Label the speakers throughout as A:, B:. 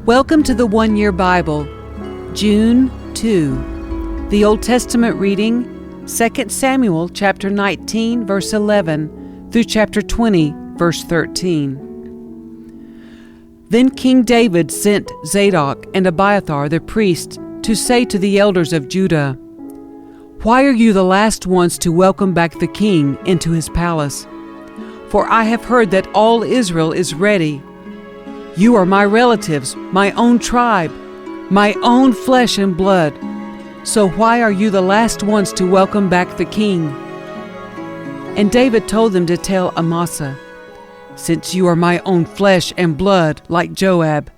A: Welcome to the One Year Bible, June 2. The Old Testament reading, 2 Samuel chapter 19, verse 11, through chapter 20, verse 13. Then King David sent Zadok and Abiathar the priests to say to the elders of Judah, "Why are you the last ones to welcome back the king into his palace? For I have heard that all Israel is ready. You are my relatives, my own tribe, my own flesh and blood. So why are you the last ones to welcome back the king?" And David told them to tell Amasa, "Since you are my own flesh and blood, like Joab,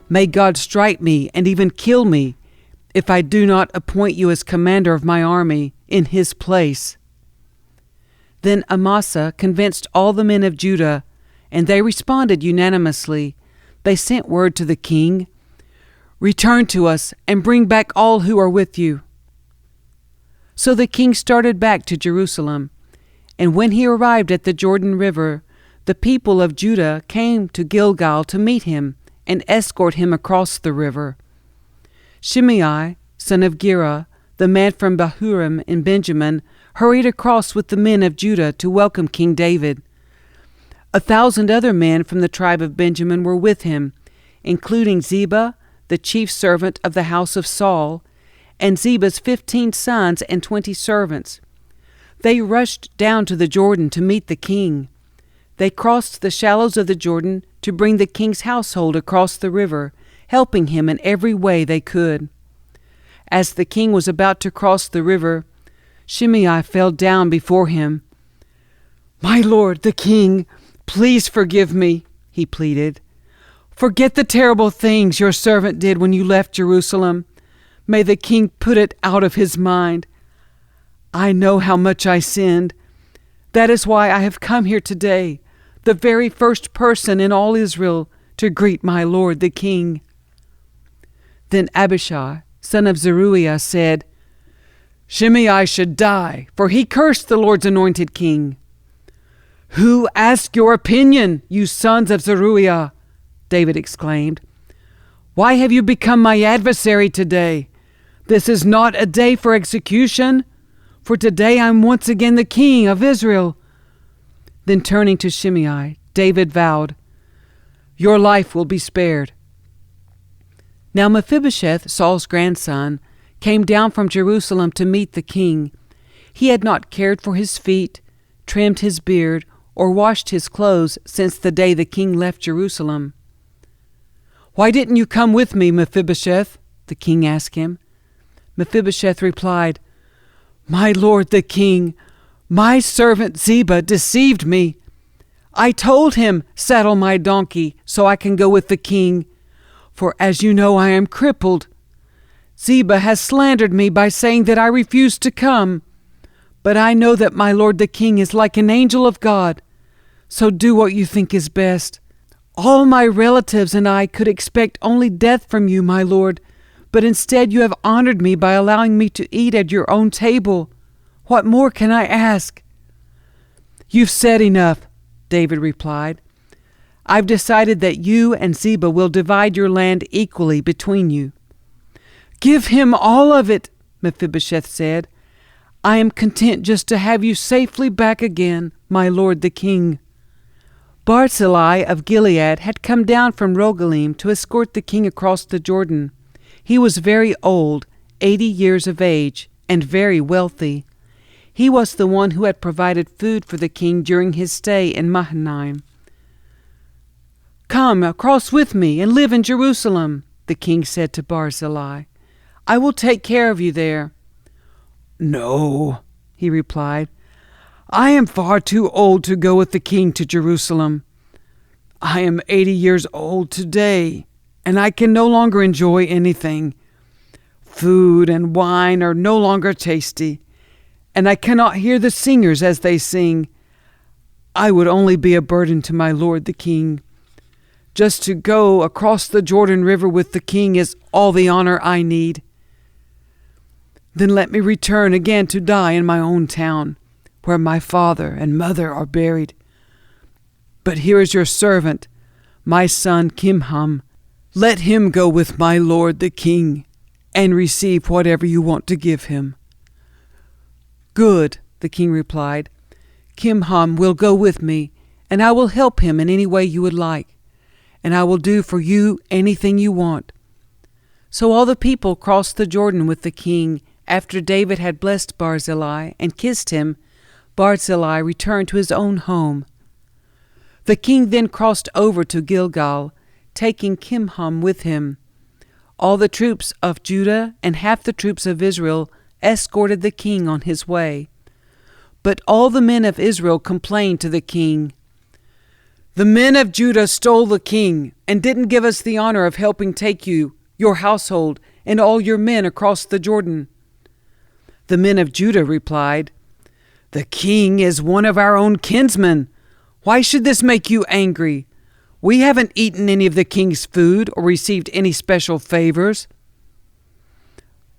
A: may God strike me and even kill me if I do not appoint you as commander of my army in his place." Then Amasa convinced all the men of Judah, and they responded unanimously. They sent word to the king, "Return to us and bring back all who are with you." So the king started back to Jerusalem, and when he arrived at the Jordan River, the people of Judah came to Gilgal to meet him and escort him across the river. Shimei, son of Gera, the man from Bahurim in Benjamin, hurried across with the men of Judah to welcome King David. 1,000 other men from the tribe of Benjamin were with him, including Ziba, the chief servant of the house of Saul, and Ziba's 15 sons and 20 servants. They rushed down to the Jordan to meet the king. They crossed the shallows of the Jordan to bring the king's household across the river, helping him in every way they could. As the king was about to cross the river, Shimei fell down before him. "My lord, the king, please forgive me," he pleaded. "Forget the terrible things your servant did when you left Jerusalem. May the king put it out of his mind. I know how much I sinned. That is why I have come here today, the very first person in all Israel, to greet my lord the king." Then Abishai, son of Zeruiah, said, "Shimei should die, for he cursed the Lord's anointed king." "Who asked your opinion, you sons of Zeruiah?" David exclaimed. "Why have you become my adversary today? This is not a day for execution, for today I am once again the king of Israel." Then turning to Shimei, David vowed, "Your life will be spared." Now Mephibosheth, Saul's grandson, came down from Jerusalem to meet the king. He had not cared for his feet, trimmed his beard, or washed his clothes since the day the king left Jerusalem. "Why didn't you come with me, Mephibosheth?" the king asked him. Mephibosheth replied, "My lord the king, my servant Ziba deceived me. I told him, 'Saddle my donkey so I can go with the king,' for as you know I am crippled. Ziba has slandered me by saying that I refused to come. But I know that my lord the king is like an angel of God. So do what you think is best. All my relatives and I could expect only death from you, my lord, but instead you have honored me by allowing me to eat at your own table. What more can I ask?" "You've said enough," David replied. "I've decided that you and Ziba will divide your land equally between you." "Give him all of it," Mephibosheth said. "I am content just to have you safely back again, my lord the king." Barzillai of Gilead had come down from Rogelim to escort the king across the Jordan. He was very old, 80 years of age, and very wealthy. He was the one who had provided food for the king during his stay in Mahanaim. "Come across with me and live in Jerusalem," the king said to Barzillai. "I will take care of you there." "No," he replied. "I am far too old to go with the king to Jerusalem. I am 80 years old today, and I can no longer enjoy anything. Food and wine are no longer tasty, and I cannot hear the singers as they sing. I would only be a burden to my lord the king. Just to go across the Jordan River with the king is all the honor I need. Then let me return again to die in my own town, where my father and mother are buried. But here is your servant, my son Kimham. Let him go with my lord the king, and receive whatever you want to give him." "Good," the king replied. "Kimham will go with me, and I will help him in any way you would like, and I will do for you anything you want." So all the people crossed the Jordan with the king. After David had blessed Barzillai and kissed him, Barzillai returned to his own home. The king then crossed over to Gilgal, taking Kimham with him. All the troops of Judah and half the troops of Israel escorted the king on his way. But all the men of Israel complained to the king, "The men of Judah stole the king and didn't give us the honor of helping take you, your household, and all your men across the Jordan." The men of Judah replied, "The king is one of our own kinsmen. Why should this make you angry? We haven't eaten any of the king's food or received any special favors."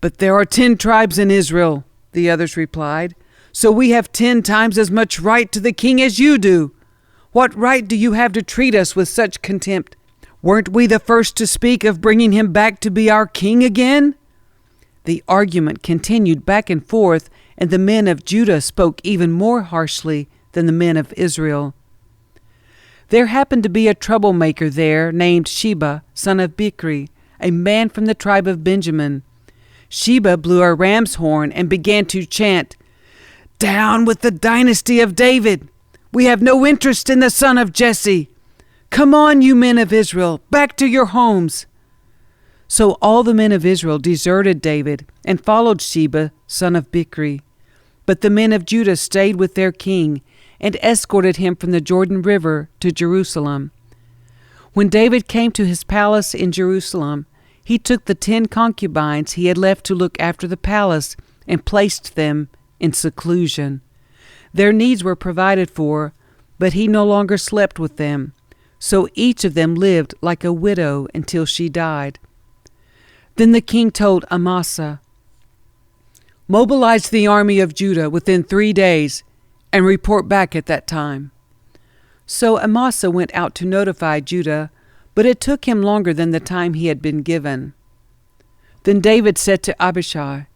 A: "But there are 10 tribes in Israel," the others replied, "so we have 10 times as much right to the king as you do. What right do you have to treat us with such contempt? Weren't we the first to speak of bringing him back to be our king again?" The argument continued back and forth, and the men of Judah spoke even more harshly than the men of Israel. There happened to be a troublemaker there named Sheba, son of Bichri, a man from the tribe of Benjamin. Sheba blew a ram's horn and began to chant, "Down with the dynasty of David! We have no interest in the son of Jesse! Come on, you men of Israel, back to your homes!" So all the men of Israel deserted David and followed Sheba, son of Bichri. But the men of Judah stayed with their king and escorted him from the Jordan River to Jerusalem. When David came to his palace in Jerusalem, he took the 10 concubines he had left to look after the palace and placed them in seclusion. Their needs were provided for, but he no longer slept with them, so each of them lived like a widow until she died. Then the king told Amasa, "Mobilize the army of Judah within 3 days and report back at that time." So Amasa went out to notify Judah, but it took him longer than the time he had been given. Then David said to Abishai,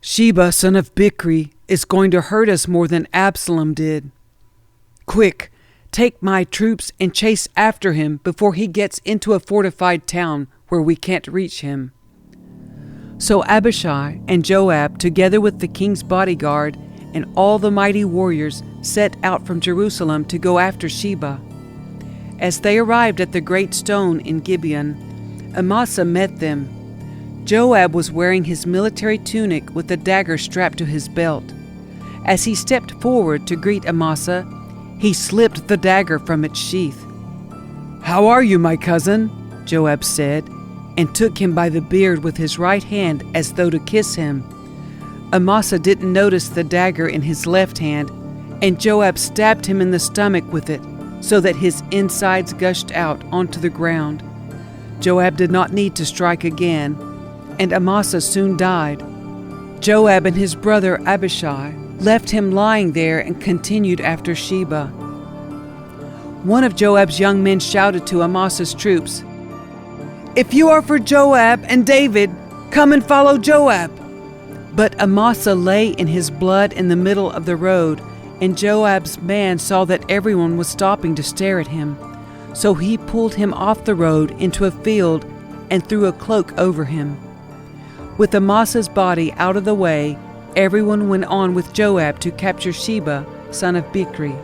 A: "Sheba, son of Bichri, is going to hurt us more than Absalom did. Quick, take my troops and chase after him before he gets into a fortified town where we can't reach him." So Abishai and Joab, together with the king's bodyguard and all the mighty warriors, set out from Jerusalem to go after Sheba. As they arrived at the great stone in Gibeon, Amasa met them. Joab was wearing his military tunic with a dagger strapped to his belt. As he stepped forward to greet Amasa, he slipped the dagger from its sheath. "How are you, my cousin?" Joab said, and took him by the beard with his right hand as though to kiss him. Amasa didn't notice the dagger in his left hand, and Joab stabbed him in the stomach with it, so that his insides gushed out onto the ground. Joab did not need to strike again, and Amasa soon died. Joab and his brother Abishai left him lying there and continued after Sheba. One of Joab's young men shouted to Amasa's troops, "If you are for Joab and David, come and follow Joab." But Amasa lay in his blood in the middle of the road, and Joab's man saw that everyone was stopping to stare at him. So he pulled him off the road into a field and threw a cloak over him. With Amasa's body out of the way, everyone went on with Joab to capture Sheba, son of Bichri.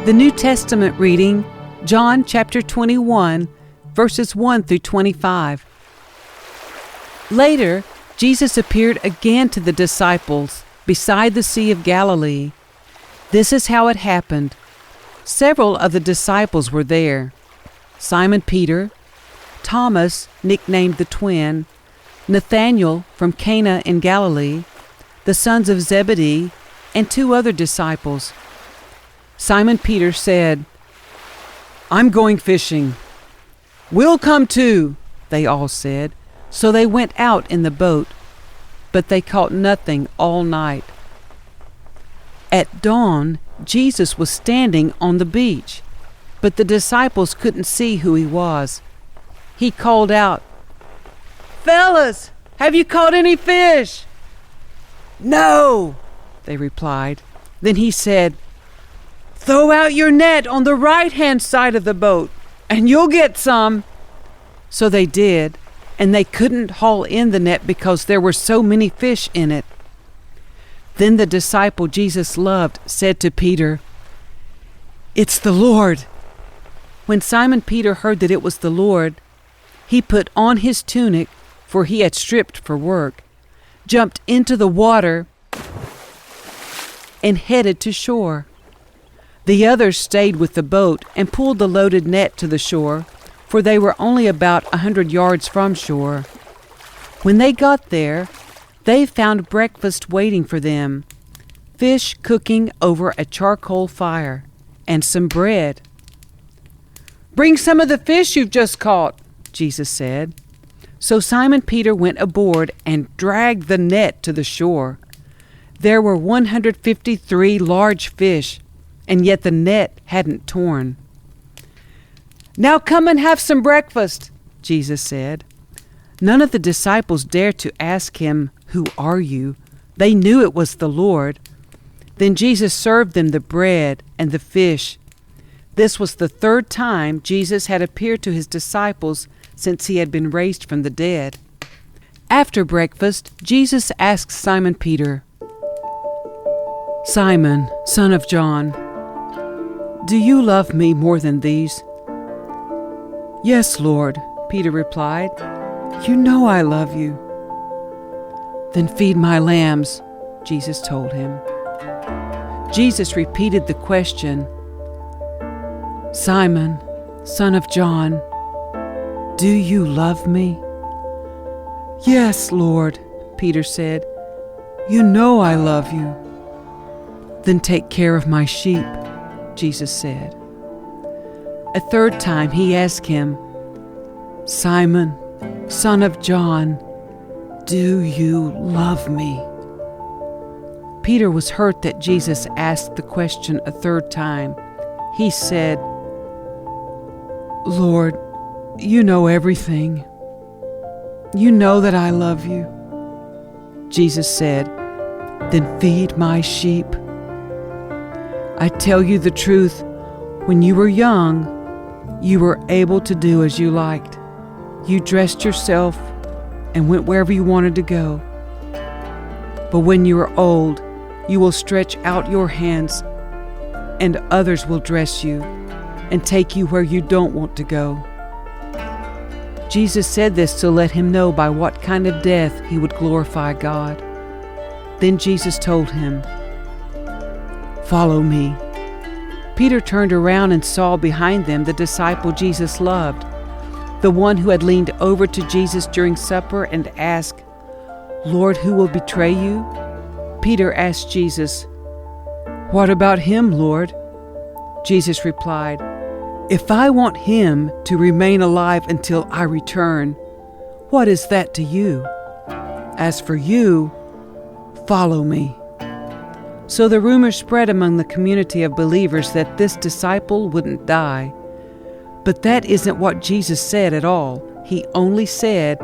A: The New Testament reading, John chapter 21, verses 1 through 25. Later, Jesus appeared again to the disciples beside the Sea of Galilee. This is how it happened. Several of the disciples were there: Simon Peter, Thomas, nicknamed the Twin, Nathanael from Cana in Galilee, the sons of Zebedee, and 2 other disciples. Simon Peter said, "I'm going fishing." "We'll come too," they all said. So they went out in the boat, but they caught nothing all night. At dawn, Jesus was standing on the beach, but the disciples couldn't see who he was. He called out, "Fellas, have you caught any fish?" "No," they replied. Then he said, "Throw out your net on the right-hand side of the boat, and you'll get some." So they did, and they couldn't haul in the net because there were so many fish in it. Then the disciple Jesus loved said to Peter, "It's the Lord." When Simon Peter heard that it was the Lord, he put on his tunic, for he had stripped for work, jumped into the water, and headed to shore. The others stayed with the boat and pulled the loaded net to the shore, for they were only about 100 yards from shore. When they got there, they found breakfast waiting for them, fish cooking over a charcoal fire, and some bread. "Bring some of the fish you've just caught," Jesus said. So Simon Peter went aboard and dragged the net to the shore. There were 153 large fish, and yet the net hadn't torn. "Now come and have some breakfast," Jesus said. None of the disciples dared to ask him, "Who are you?" They knew it was the Lord. Then Jesus served them the bread and the fish. This was the third time Jesus had appeared to his disciples since he had been raised from the dead. After breakfast, Jesus asked Simon Peter, "Simon, son of John, do you love me more than these?" "Yes, Lord," Peter replied. "You know I love you." "Then feed my lambs," Jesus told him. Jesus repeated the question, "Simon, son of John, do you love me?" "Yes, Lord," Peter said. "You know I love you." "Then take care of my sheep," Jesus said. A third time he asked him, "Simon, son of John, do you love me?" Peter was hurt that Jesus asked the question a third time. He said, "Lord, you know everything. You know that I love you." Jesus said, "Then feed my sheep. I tell you the truth, when you were young, you were able to do as you liked. You dressed yourself and went wherever you wanted to go. But when you are old, you will stretch out your hands, and others will dress you and take you where you don't want to go." Jesus said this to let him know by what kind of death he would glorify God. Then Jesus told him, "Follow me." Peter turned around and saw behind them the disciple Jesus loved, the one who had leaned over to Jesus during supper and asked, "Lord, who will betray you?" Peter asked Jesus, "What about him, Lord?" Jesus replied, "If I want him to remain alive until I return, what is that to you? As for you, follow me." So the rumor spread among the community of believers that this disciple wouldn't die. But that isn't what Jesus said at all. He only said,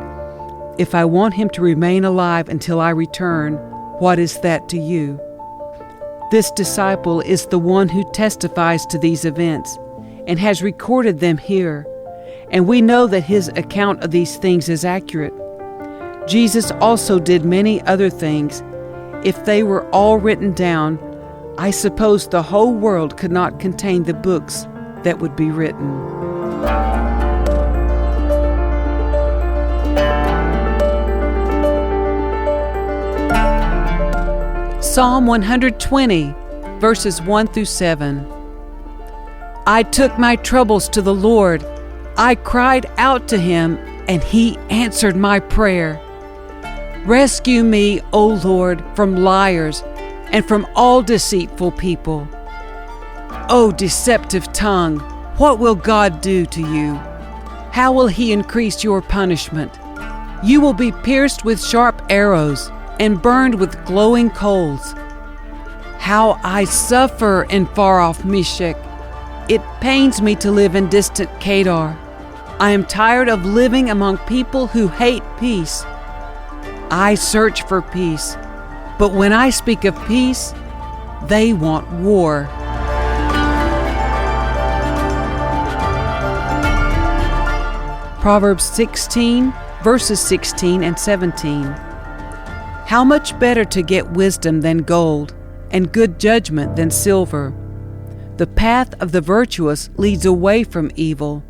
A: "If I want him to remain alive until I return, what is that to you?" This disciple is the one who testifies to these events and has recorded them here, and we know that his account of these things is accurate. Jesus also did many other things. If they were all written down, I suppose the whole world could not contain the books that would be written. Psalm 120, verses 1 through 7. I took my troubles to the Lord. I cried out to him, and he answered my prayer. Rescue me, O Lord, from liars and from all deceitful people. O deceptive tongue, what will God do to you? How will he increase your punishment? You will be pierced with sharp arrows and burned with glowing coals. How I suffer in far-off Meshech. It pains me to live in distant Kedar. I am tired of living among people who hate peace. I search for peace, but when I speak of peace, they want war. Proverbs 16, verses 16 and 17. How much better to get wisdom than gold, and good judgment than silver. The path of the virtuous leads away from evil.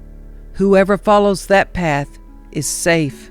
A: Whoever follows that path is safe.